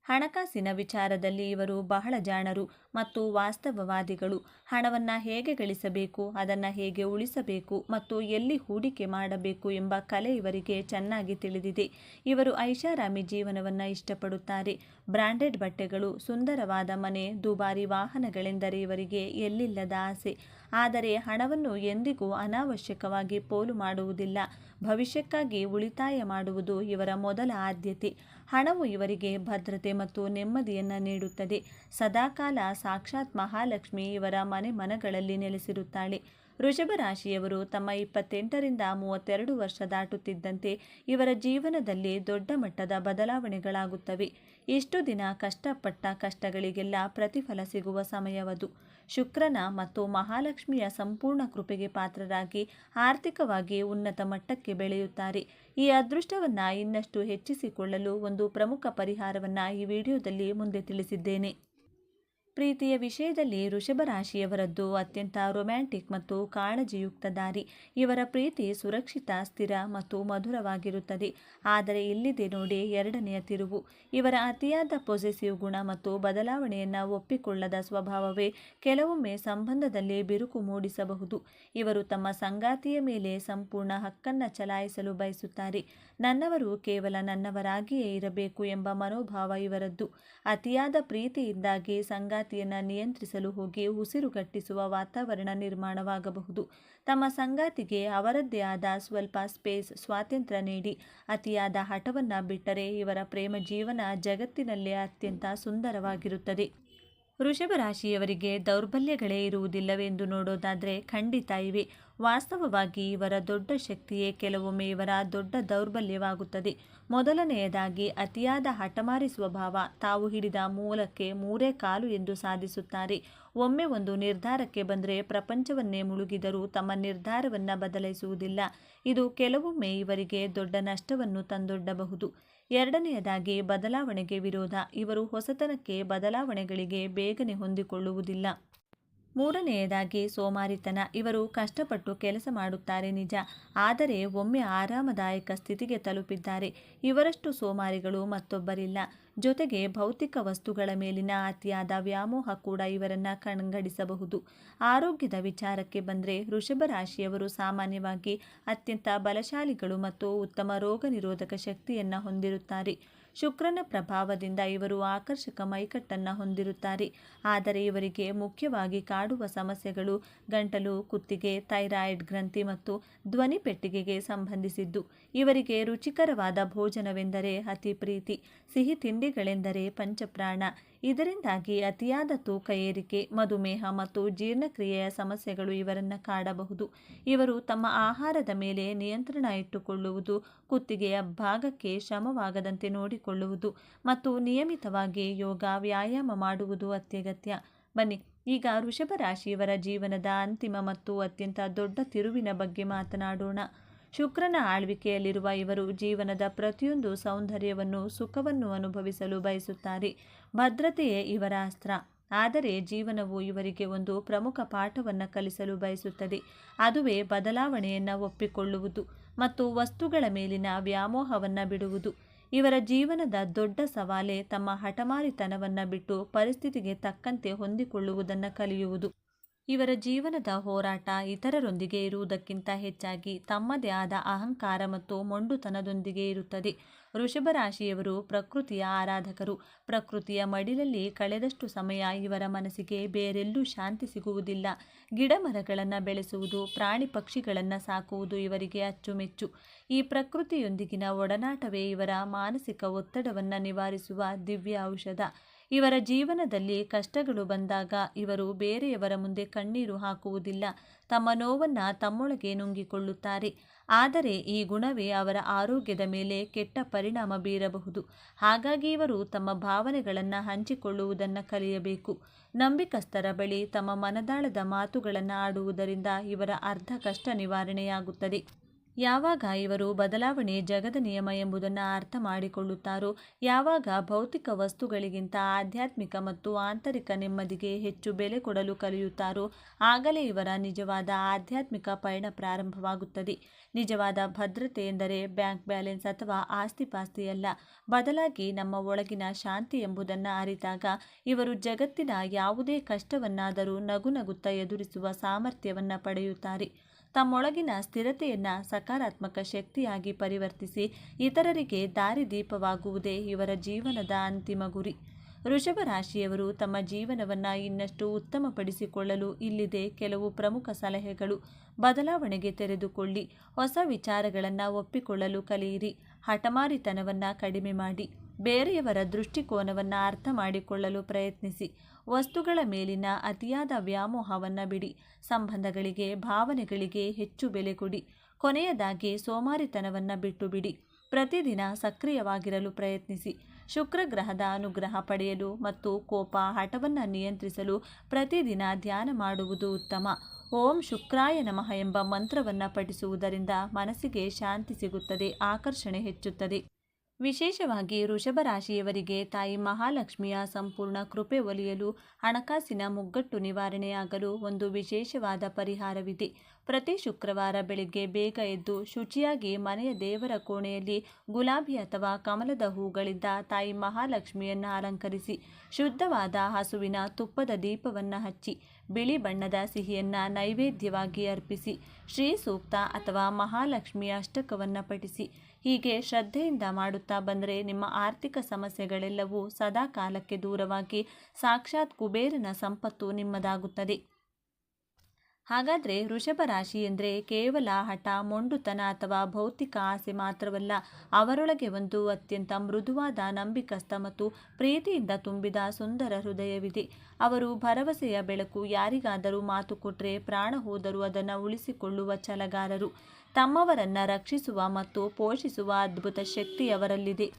ಹಣಕಾಸಿನ ವಿಚಾರದಲ್ಲಿ ಇವರು ಬಹಳ ಜಾಣರು ಮತ್ತು ವಾಸ್ತವವಾದಿಗಳು. ಹಣವನ್ನು ಹೇಗೆ ಗಳಿಸಬೇಕು, ಅದನ್ನು ಹೇಗೆ ಉಳಿಸಬೇಕು ಮತ್ತು ಎಲ್ಲಿ ಹೂಡಿಕೆ ಮಾಡಬೇಕು ಎಂಬ ಕಲೆ ಇವರಿಗೆ ಚೆನ್ನಾಗಿ ತಿಳಿದಿದೆ. ಇವರು ಐಷಾರಾಮಿ ಜೀವನವನ್ನು ಇಷ್ಟಪಡುತ್ತಾರೆ. ಬ್ರಾಂಡೆಡ್ ಬಟ್ಟೆಗಳು, ಸುಂದರವಾದ ಮನೆ, ದುಬಾರಿ ವಾಹನಗಳೆಂದರೆ ಇವರಿಗೆ ಎಲ್ಲಿಲ್ಲದ ಆಸೆ. ಆದರೆ ಹಣವನ್ನು ಎಂದಿಗೂ ಅನಾವಶ್ಯಕವಾಗಿ ಪೋಲು ಮಾಡುವುದಿಲ್ಲ. ಭವಿಷ್ಯಕ್ಕಾಗಿ ಉಳಿತಾಯ ಮಾಡುವುದು ಇವರ ಮೊದಲ ಆದ್ಯತೆ. ಹಣವು ಇವರಿಗೆ ಭದ್ರತೆ ಮತ್ತು ನೆಮ್ಮದಿಯನ್ನು ನೀಡುತ್ತದೆ. ಸದಾಕಾಲ ಸಾಕ್ಷಾತ್ ಮಹಾಲಕ್ಷ್ಮಿ ಇವರ ಮನೆಗಳಲ್ಲಿ ನೆಲೆಸಿರುತ್ತಾಳೆ. ವೃಷಭ ರಾಶಿಯವರು ತಮ್ಮ 28ರಿಂದ 32 ವರ್ಷ ದಾಟುತ್ತಿದ್ದಂತೆ ಇವರ ಜೀವನದಲ್ಲಿ ದೊಡ್ಡ ಮಟ್ಟದ ಬದಲಾವಣೆಗಳಾಗುತ್ತವೆ. ಇಷ್ಟು ದಿನ ಕಷ್ಟಪಟ್ಟ ಕಷ್ಟಗಳಿಗೆಲ್ಲ ಪ್ರತಿಫಲ ಸಿಗುವ ಸಮಯವದು. ಶುಕ್ರನ ಮತ್ತು ಮಹಾಲಕ್ಷ್ಮಿಯ ಸಂಪೂರ್ಣ ಕೃಪೆಗೆ ಪಾತ್ರರಾಗಿ ಆರ್ಥಿಕವಾಗಿ ಉನ್ನತ ಮಟ್ಟಕ್ಕೆ ಬೆಳೆಯುತ್ತಾರೆ. ಈ ಅದೃಷ್ಟವನ್ನು ಇನ್ನಷ್ಟು ಹೆಚ್ಚಿಸಿಕೊಳ್ಳಲು ಒಂದು ಪ್ರಮುಖ ಪರಿಹಾರವನ್ನು ಈ ವಿಡಿಯೋದಲ್ಲಿ ಮುಂದೆ ತಿಳಿಸಿದ್ದೇನೆ. ಪ್ರೀತಿಯ ವಿಷಯದಲ್ಲಿ ವೃಷಭ ರಾಶಿಯವರದ್ದು ಅತ್ಯಂತ ರೊಮ್ಯಾಂಟಿಕ್ ಮತ್ತು ಕಾಳಜಿಯುಕ್ತ ದಾರಿ. ಇವರ ಪ್ರೀತಿ ಸುರಕ್ಷಿತ, ಸ್ಥಿರ ಮತ್ತು ಮಧುರವಾಗಿರುತ್ತದೆ. ಆದರೆ ಇಲ್ಲಿದೆ ನೋಡಿ ಎರಡನೆಯ ತಿರುವು. ಇವರ ಅತಿಯಾದ ಪೊಸೆಸಿವ್ ಗುಣ ಮತ್ತು ಬದಲಾವಣೆಯನ್ನು ಒಪ್ಪಿಕೊಳ್ಳದ ಸ್ವಭಾವವೇ ಕೆಲವೊಮ್ಮೆ ಸಂಬಂಧದಲ್ಲಿ ಬಿರುಕು ಮೂಡಿಸಬಹುದು. ಇವರು ತಮ್ಮ ಸಂಗಾತಿಯ ಮೇಲೆ ಸಂಪೂರ್ಣ ಹಕ್ಕನ್ನು ಚಲಾಯಿಸಲು ಬಯಸುತ್ತಾರೆ. ನನ್ನವರು ಕೇವಲ ನನ್ನವರಾಗಿಯೇ ಇರಬೇಕು ಎಂಬ ಮನೋಭಾವ ಇವರದ್ದು. ಅತಿಯಾದ ಪ್ರೀತಿಯಿಂದಾಗಿ ಸಂಗಾತಿಯನ್ನು ನಿಯಂತ್ರಿಸಲು ಹೋಗಿ ಉಸಿರುಗಟ್ಟಿಸುವ ವಾತಾವರಣ ನಿರ್ಮಾಣವಾಗಬಹುದು. ತಮ್ಮ ಸಂಗಾತಿಗೆ ಅವರದ್ದೇ ಆದ ಸ್ವಲ್ಪ ಸ್ವಾತಂತ್ರ್ಯ ನೀಡಿ ಅತಿಯಾದ ಹಠವನ್ನು ಬಿಟ್ಟರೆ ಇವರ ಪ್ರೇಮ ಜೀವನ ಜಗತ್ತಿನಲ್ಲೇ ಅತ್ಯಂತ ಸುಂದರವಾಗಿರುತ್ತದೆ. ವೃಷಭ ರಾಶಿಯವರಿಗೆ ದೌರ್ಬಲ್ಯಗಳೇ ಇರುವುದಿಲ್ಲವೆಂದು ನೋಡೋದಾದರೆ ಖಂಡಿತ ಇವೆ. ವಾಸ್ತವವಾಗಿ ಇವರ ದೊಡ್ಡ ಶಕ್ತಿಯೇ ಕೆಲವೊಮ್ಮೆ ಇವರ ದೊಡ್ಡ ದೌರ್ಬಲ್ಯವಾಗುತ್ತದೆ. ಮೊದಲನೆಯದಾಗಿ ಅತಿಯಾದ ಹಠಮಾರಿ ಸ್ವಭಾವ. ತಾವು ಹಿಡಿದ ಮೂಲಕ್ಕೆ ಮೂರೇ ಕಾಲು ಎಂದು ಸಾಧಿಸುತ್ತಾರೆ. ಒಮ್ಮೆ ಒಂದು ನಿರ್ಧಾರಕ್ಕೆ ಬಂದರೆ ಪ್ರಪಂಚವನ್ನೇ ಮುಳುಗಿದರೂ ತಮ್ಮ ನಿರ್ಧಾರವನ್ನು ಬದಲಿಸುವುದಿಲ್ಲ. ಇದು ಕೆಲವೊಮ್ಮೆ ಇವರಿಗೆ ದೊಡ್ಡ ನಷ್ಟವನ್ನು ತಂದೊಡ್ಡಬಹುದು. ಎರಡನೆಯದಾಗಿ ಬದಲಾವಣೆಗೆ ವಿರೋಧ. ಇವರು ಹೊಸತನಕ್ಕೆ, ಬದಲಾವಣೆಗಳಿಗೆ ಬೇಗನೆ ಹೊಂದಿಕೊಳ್ಳುವುದಿಲ್ಲ. ಮೂರನೆಯದಾಗಿ ಸೋಮಾರಿತನ. ಇವರು ಕಷ್ಟಪಟ್ಟು ಕೆಲಸ ಮಾಡುತ್ತಾರೆ ನಿಜ, ಆದರೆ ಒಮ್ಮೆ ಆರಾಮದಾಯಕ ಸ್ಥಿತಿಗೆ ತಲುಪಿದ್ದಾರೆ. ಇವರಷ್ಟು ಸೋಮಾರಿಗಳು ಮತ್ತೊಬ್ಬರಿಲ್ಲ. ಜೊತೆಗೆ ಭೌತಿಕ ವಸ್ತುಗಳ ಮೇಲಿನ ಅತಿಯಾದ ವ್ಯಾಮೋಹ ಕೂಡ ಇವರನ್ನು ಕಣ್ಗಡಿಸಬಹುದು. ಆರೋಗ್ಯದ ವಿಚಾರಕ್ಕೆ ಬಂದರೆ ವೃಷಭ ರಾಶಿಯವರು ಸಾಮಾನ್ಯವಾಗಿ ಅತ್ಯಂತ ಬಲಶಾಲಿಗಳು ಮತ್ತು ಉತ್ತಮ ರೋಗ ನಿರೋಧಕ ಶಕ್ತಿಯನ್ನು ಹೊಂದಿರುತ್ತಾರೆ. ಶುಕ್ರನ ಪ್ರಭಾವದಿಂದ ಇವರು ಆಕರ್ಷಕ ಮೈಕಟ್ಟನ್ನು ಹೊಂದಿರುತ್ತಾರೆ. ಆದರೆ ಇವರಿಗೆ ಮುಖ್ಯವಾಗಿ ಕಾಡುವ ಸಮಸ್ಯೆಗಳು ಗಂಟಲು, ಕುತ್ತಿಗೆ, ಥೈರಾಯ್ಡ್ ಗ್ರಂಥಿ ಮತ್ತು ಧ್ವನಿ ಪೆಟ್ಟಿಗೆಗೆ ಸಂಬಂಧಿಸಿದ್ದು. ಇವರಿಗೆ ರುಚಿಕರವಾದ ಭೋಜನವೆಂದರೆ ಅತಿ ಪ್ರೀತಿ. ಸಿಹಿ ತಿಂಡಿಗಳೆಂದರೆ ಪಂಚಪ್ರಾಣ. ಇದರಿಂದಾಗಿ ಅತಿಯಾದ ತೂಕ ಏರಿಕೆ, ಮಧುಮೇಹ ಮತ್ತು ಜೀರ್ಣಕ್ರಿಯೆಯ ಸಮಸ್ಯೆಗಳು ಇವರನ್ನು ಕಾಡಬಹುದು. ಇವರು ತಮ್ಮ ಆಹಾರದ ಮೇಲೆ ನಿಯಂತ್ರಣ ಇಟ್ಟುಕೊಳ್ಳುವುದು, ಕುತ್ತಿಗೆಯ ಭಾಗಕ್ಕೆ ಶ್ರಮವಾಗದಂತೆ ನೋಡಿಕೊಳ್ಳುವುದು ಮತ್ತು ನಿಯಮಿತವಾಗಿ ಯೋಗ ವ್ಯಾಯಾಮ ಮಾಡುವುದು ಅತ್ಯಗತ್ಯ. ಬನ್ನಿ ಈಗ ವೃಷಭ ರಾಶಿಯವರ ಜೀವನದ ಅಂತಿಮ ಮತ್ತು ಅತ್ಯಂತ ದೊಡ್ಡ ತಿರುವಿನ ಬಗ್ಗೆ ಮಾತನಾಡೋಣ. ಶುಕ್ರನ ಆಳ್ವಿಕೆಯಲ್ಲಿರುವ ಇವರು ಜೀವನದ ಪ್ರತಿಯೊಂದು ಸೌಂದರ್ಯವನ್ನು, ಸುಖವನ್ನು ಅನುಭವಿಸಲು ಬಯಸುತ್ತಾರೆ. ಭದ್ರತೆಯೇ ಇವರ ಅಸ್ತ್ರ. ಆದರೆ ಜೀವನವು ಇವರಿಗೆ ಒಂದು ಪ್ರಮುಖ ಪಾಠವನ್ನು ಕಲಿಸಲು ಬಯಸುತ್ತದೆ. ಅದುವೇ ಬದಲಾವಣೆಯನ್ನು ಒಪ್ಪಿಕೊಳ್ಳುವುದು ಮತ್ತು ವಸ್ತುಗಳ ಮೇಲಿನ ವ್ಯಾಮೋಹವನ್ನು ಬಿಡುವುದು. ಇವರ ಜೀವನದ ದೊಡ್ಡ ಸವಾಲೇ ತಮ್ಮ ಹಠಮಾರಿತನವನ್ನು ಬಿಟ್ಟು ಪರಿಸ್ಥಿತಿಗೆ ತಕ್ಕಂತೆ ಹೊಂದಿಕೊಳ್ಳುವುದನ್ನು ಕಲಿಯುವುದು. ಇವರ ಜೀವನದ ಹೋರಾಟ ಇತರರೊಂದಿಗೆ ಇರುವುದಕ್ಕಿಂತ ಹೆಚ್ಚಾಗಿ ತಮ್ಮದೇ ಆದ ಅಹಂಕಾರ ಮತ್ತು ಮೊಂಡುತನದೊಂದಿಗೆ ಇರುತ್ತದೆ. ವೃಷಭ ರಾಶಿಯವರು ಪ್ರಕೃತಿಯ ಆರಾಧಕರು. ಪ್ರಕೃತಿಯ ಮಡಿಲಲ್ಲಿ ಕಳೆದಷ್ಟು ಸಮಯ ಇವರ ಮನಸ್ಸಿಗೆ ಬೇರೆಲ್ಲೂ ಶಾಂತಿ ಸಿಗುವುದಿಲ್ಲ. ಗಿಡ ಮರಗಳನ್ನು ಬೆಳೆಸುವುದು, ಪ್ರಾಣಿ ಪಕ್ಷಿಗಳನ್ನು ಸಾಕುವುದು ಇವರಿಗೆ ಅಚ್ಚುಮೆಚ್ಚು. ಈ ಪ್ರಕೃತಿಯೊಂದಿಗಿನ ಒಡನಾಟವೇ ಇವರ ಮಾನಸಿಕ ಒತ್ತಡವನ್ನು ನಿವಾರಿಸುವ ದಿವ್ಯ ಔಷಧ. ಇವರ ಜೀವನದಲ್ಲಿ ಕಷ್ಟಗಳು ಬಂದಾಗ ಇವರು ಬೇರೆಯವರ ಮುಂದೆ ಕಣ್ಣೀರು ಹಾಕುವುದಿಲ್ಲ. ತಮ್ಮ ನೋವನ್ನು ತಮ್ಮೊಳಗೆ ನುಂಗಿಕೊಳ್ಳುತ್ತಾರೆ. ಆದರೆ ಈ ಗುಣವೇ ಅವರ ಆರೋಗ್ಯದ ಮೇಲೆ ಕೆಟ್ಟ ಪರಿಣಾಮ ಬೀರಬಹುದು. ಹಾಗಾಗಿ ಇವರು ತಮ್ಮ ಭಾವನೆಗಳನ್ನು ಹಂಚಿಕೊಳ್ಳುವುದನ್ನು ಕಲಿಯಬೇಕು. ನಂಬಿಕಸ್ಥರ ಬಳಿ ತಮ್ಮ ಮನದಾಳದ ಮಾತುಗಳನ್ನು ಆಡುವುದರಿಂದ ಇವರ ಅರ್ಧ ಕಷ್ಟ ನಿವಾರಣೆಯಾಗುತ್ತದೆ. ಯಾವಾಗ ಇವರು ಬದಲಾವಣೆ ಜಗದ ನಿಯಮ ಎಂಬುದನ್ನು ಅರ್ಥ ಮಾಡಿಕೊಳ್ಳುತ್ತಾರೋ, ಯಾವಾಗ ಭೌತಿಕ ವಸ್ತುಗಳಿಗಿಂತ ಆಧ್ಯಾತ್ಮಿಕ ಮತ್ತು ಆಂತರಿಕ ನೆಮ್ಮದಿಗೆ ಹೆಚ್ಚು ಬೆಲೆ ಕೊಡಲು ಕಲಿಯುತ್ತಾರೋ, ಆಗಲೇ ಇವರ ನಿಜವಾದ ಆಧ್ಯಾತ್ಮಿಕ ಪಯಣ ಪ್ರಾರಂಭವಾಗುತ್ತದೆ. ನಿಜವಾದ ಭದ್ರತೆ ಎಂದರೆ ಬ್ಯಾಂಕ್ ಬ್ಯಾಲೆನ್ಸ್ ಅಥವಾ ಆಸ್ತಿಪಾಸ್ತಿಯಲ್ಲ, ಬದಲಾಗಿ ನಮ್ಮ ಒಳಗಿನ ಶಾಂತಿ ಎಂಬುದನ್ನು ಅರಿತಾಗ ಇವರು ಜಗತ್ತಿನ ಯಾವುದೇ ಕಷ್ಟವನ್ನಾದರೂ ನಗುನಗುತ್ತಾ ಎದುರಿಸುವ ಸಾಮರ್ಥ್ಯವನ್ನು ಪಡೆಯುತ್ತಾರೆ. ತಮ್ಮೊಳಗಿನ ಸ್ಥಿರತೆಯನ್ನು ಸಕಾರಾತ್ಮಕ ಶಕ್ತಿಯಾಗಿ ಪರಿವರ್ತಿಸಿ ಇತರರಿಗೆ ದಾರಿದೀಪವಾಗುವುದೇ ಇವರ ಜೀವನದ ಅಂತಿಮ ಗುರಿ. ವೃಷಭ ರಾಶಿಯವರು ತಮ್ಮ ಜೀವನವನ್ನು ಇನ್ನಷ್ಟು ಉತ್ತಮಪಡಿಸಿಕೊಳ್ಳಲು ಇಲ್ಲಿದೆ ಕೆಲವು ಪ್ರಮುಖ ಸಲಹೆಗಳು. ಬದಲಾವಣೆಗೆ ತೆರೆದುಕೊಳ್ಳಿ. ಹೊಸ ವಿಚಾರಗಳನ್ನು ಒಪ್ಪಿಕೊಳ್ಳಲು ಕಲಿಯಿರಿ. ಹಠಮಾರಿತನವನ್ನು ಕಡಿಮೆ ಮಾಡಿ. ಬೇರೆಯವರ ದೃಷ್ಟಿಕೋನವನ್ನು ಅರ್ಥ ಮಾಡಿಕೊಳ್ಳಲು ಪ್ರಯತ್ನಿಸಿ. ವಸ್ತುಗಳ ಮೇಲಿನ ಅತಿಯಾದ ವ್ಯಾಮೋಹವನ್ನು ಬಿಡಿ. ಸಂಬಂಧಗಳಿಗೆ, ಭಾವನೆಗಳಿಗೆ ಹೆಚ್ಚು ಬೆಲೆ ಕೊಡಿ. ಕೊನೆಯದಾಗಿ ಸೋಮಾರಿತನವನ್ನು ಬಿಟ್ಟು ಬಿಡಿ. ಪ್ರತಿದಿನ ಸಕ್ರಿಯವಾಗಿರಲು ಪ್ರಯತ್ನಿಸಿ. ಶುಕ್ರ ಗ್ರಹದ ಅನುಗ್ರಹ ಪಡೆಯಲು ಮತ್ತು ಕೋಪ, ಹಠವನ್ನು ನಿಯಂತ್ರಿಸಲು ಪ್ರತಿದಿನ ಧ್ಯಾನ ಮಾಡುವುದು ಉತ್ತಮ. ಓಂ ಶುಕ್ರಾಯ ನಮಃ ಎಂಬ ಮಂತ್ರವನ್ನು ಪಠಿಸುವುದರಿಂದ ಮನಸ್ಸಿಗೆ ಶಾಂತಿ ಸಿಗುತ್ತದೆ, ಆಕರ್ಷಣೆ ಹೆಚ್ಚುತ್ತದೆ. ವಿಶೇಷವಾಗಿ ವೃಷಭ ರಾಶಿಯವರಿಗೆ ತಾಯಿ ಮಹಾಲಕ್ಷ್ಮಿಯ ಸಂಪೂರ್ಣ ಕೃಪೆ ಒಲಿಯಲು, ಹಣಕಾಸಿನ ಮುಗ್ಗಟ್ಟು ನಿವಾರಣೆಯಾಗಲು ಒಂದು ವಿಶೇಷವಾದ ಪರಿಹಾರವಿದೆ. ಪ್ರತಿ ಶುಕ್ರವಾರ ಬೆಳಿಗ್ಗೆ ಬೇಗ ಎದ್ದು ಶುಚಿಯಾಗಿ ಮನೆಯ ದೇವರ ಕೋಣೆಯಲ್ಲಿ ಗುಲಾಬಿ ಅಥವಾ ಕಮಲದ ಹೂಗಳಿಂದ ತಾಯಿ ಮಹಾಲಕ್ಷ್ಮಿಯನ್ನು ಅಲಂಕರಿಸಿ. ಶುದ್ಧವಾದ ಹಸುವಿನ ತುಪ್ಪದ ದೀಪವನ್ನು ಹಚ್ಚಿ ಬಿಳಿ ಬಣ್ಣದ ಸಿಹಿಯನ್ನು ನೈವೇದ್ಯವಾಗಿ ಅರ್ಪಿಸಿ. ಶ್ರೀ ಸೂಕ್ತ ಅಥವಾ ಮಹಾಲಕ್ಷ್ಮಿ ಅಷ್ಟಕವನ್ನು ಪಠಿಸಿ. ಹೀಗೆ ಶ್ರದ್ಧೆಯಿಂದ ಮಾಡುತ್ತಾ ಬಂದರೆ ನಿಮ್ಮ ಆರ್ಥಿಕ ಸಮಸ್ಯೆಗಳೆಲ್ಲವೂ ಸದಾ ಕಾಲಕ್ಕೆ ದೂರವಾಗಿ ಸಾಕ್ಷಾತ್ ಕುಬೇರನ ಸಂಪತ್ತು ನಿಮ್ಮದಾಗುತ್ತದೆ. ಹಾಗಾದರೆ ವೃಷಭ ರಾಶಿ ಎಂದರೆ ಕೇವಲ ಹಠ, ಮೊಂಡುತನ ಅಥವಾ ಭೌತಿಕ ಆಸೆ ಮಾತ್ರವಲ್ಲ. ಅವರೊಳಗೆ ಒಂದು ಅತ್ಯಂತ ಮೃದುವಾದ, ನಂಬಿಕಸ್ಥ ಮತ್ತು ಪ್ರೀತಿಯಿಂದ ತುಂಬಿದ ಸುಂದರ ಹೃದಯವಿದೆ. ಅವರು ಭರವಸೆಯ ಬೆಳಕು. ಯಾರಿಗಾದರೂ ಮಾತು ಕೊಟ್ಟರೆ ಪ್ರಾಣ ಹೋದರೂ ಅದನ್ನು ಉಳಿಸಿಕೊಳ್ಳುವ ಛಲಗಾರರು. ತಮ್ಮವರನ್ನು ರಕ್ಷಿಸುವ ಮತ್ತು ಪೋಷಿಸುವ ಅದ್ಭುತ ಶಕ್ತಿ ಅವರಲ್ಲಿದೆ.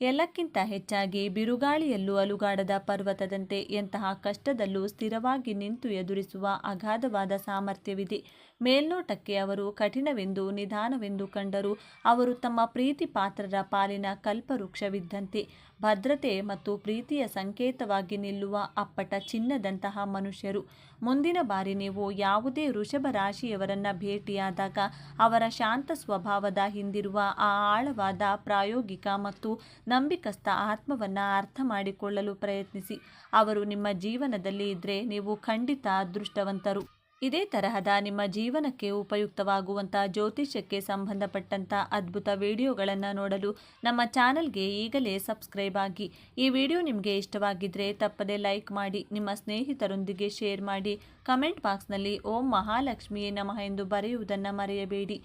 ಎಲ್ಲಕ್ಕಿಂತ ಹೆಚ್ಚಾಗಿ ಬಿರುಗಾಳಿಯಲ್ಲೂ ಅಲುಗಾಡದ ಪರ್ವತದಂತೆ ಎಂತಹ ಕಷ್ಟದಲ್ಲೂ ಸ್ಥಿರವಾಗಿ ನಿಂತು ಎದುರಿಸುವ ಅಗಾಧವಾದ ಸಾಮರ್ಥ್ಯವಿದೆ. ಮೇಲ್ನೋಟಕ್ಕೆ ಅವರು ಕಠಿಣವೆಂದು, ನಿಧಾನವೆಂದು ಕಂಡರೂ ಅವರು ತಮ್ಮ ಪ್ರೀತಿ ಪಾತ್ರರ ಪಾಲಿನ ಕಲ್ಪವೃಕ್ಷವಿದ್ದಂತೆ. ಭದ್ರತೆ ಮತ್ತು ಪ್ರೀತಿಯ ಸಂಕೇತವಾಗಿ ನಿಲ್ಲುವ ಅಪ್ಪಟ ಚಿನ್ನದಂತಹ ಮನುಷ್ಯರು. ಮುಂದಿನ ಬಾರಿ ನೀವು ಯಾವುದೇ ವೃಷಭ ರಾಶಿಯವರನ್ನು ಭೇಟಿಯಾದಾಗ ಅವರ ಶಾಂತ ಸ್ವಭಾವದ ಹಿಂದಿರುವ ಆ ಆಳವಾದ, ಪ್ರಾಯೋಗಿಕ ಮತ್ತು ನಂಬಿಕಸ್ಥ ಆತ್ಮವನ್ನು ಅರ್ಥ ಮಾಡಿಕೊಳ್ಳಲು ಪ್ರಯತ್ನಿಸಿ. ಅವರು ನಿಮ್ಮ ಜೀವನದಲ್ಲಿ ಇದ್ದರೆ ನೀವು ಖಂಡಿತ ಅದೃಷ್ಟವಂತರು. ಇದೇ ತರಹದ ನಿಮ್ಮ ಜೀವನಕ್ಕೆ ಉಪಯುಕ್ತವಾಗುವಂಥ ಜ್ಯೋತಿಷ್ಯಕ್ಕೆ ಸಂಬಂಧಪಟ್ಟಂಥ ಅದ್ಭುತ ವಿಡಿಯೋಗಳನ್ನು ನೋಡಲು ನಮ್ಮ ಚಾನಲ್ಗೆ ಈಗಲೇ ಸಬ್ಸ್ಕ್ರೈಬ್ ಆಗಿ. ಈ ವಿಡಿಯೋ ನಿಮಗೆ ಇಷ್ಟವಾಗಿದ್ದರೆ ತಪ್ಪದೇ ಲೈಕ್ ಮಾಡಿ, ನಿಮ್ಮ ಸ್ನೇಹಿತರೊಂದಿಗೆ ಶೇರ್ ಮಾಡಿ. ಕಮೆಂಟ್ ಬಾಕ್ಸ್ನಲ್ಲಿ ಓಂ ಮಹಾಲಕ್ಷ್ಮಿಯೇ ನಮಃ ಎಂದು ಬರೆಯುವುದನ್ನು ಮರೆಯಬೇಡಿ.